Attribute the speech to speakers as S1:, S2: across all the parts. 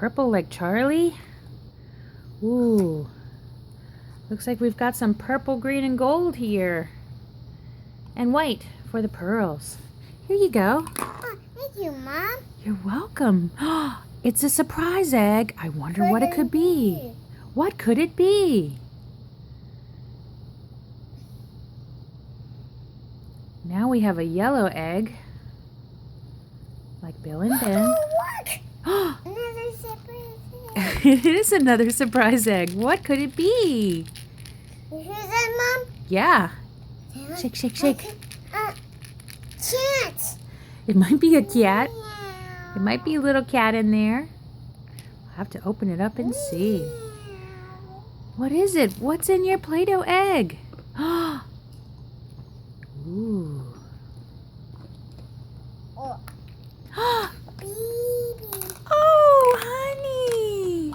S1: purple like Charlie? Ooh. Looks like we've got some purple, green, and gold here. And white for the pearls. Here you go.
S2: Oh, thank you, Mom.
S1: You're welcome. It's a surprise egg. I wonder what it could be. What could it be? Now we have a yellow egg. Like Bill and Ben.
S2: Oh, look! Another surprise egg.
S1: It is another surprise egg. What could it be?
S2: You hear that, Mom?
S1: Yeah. Shake, shake, shake.
S2: Cat.
S1: It might be a cat.
S2: Meow.
S1: It might be a little cat in there. I'll have to open it up and see. What is it? What's in your Play-Doh egg? Ooh.
S2: Oh, baby.
S1: Oh, honey.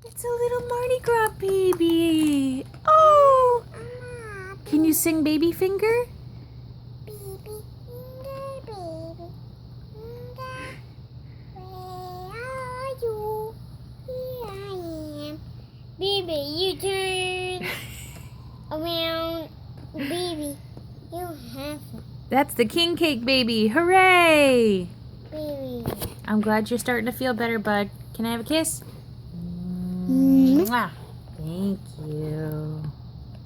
S1: It's a little Mardi Gras baby. Oh.
S2: Mama,
S1: Can you sing Baby Finger?
S2: baby, baby, where are you? Here I am. Baby, you turn around. Baby, you have it.
S1: That's the king cake baby. Hooray!
S2: Baby.
S1: I'm glad you're starting to feel better, bud. Can I have a kiss?
S2: Mm.
S1: Mwah. Thank you.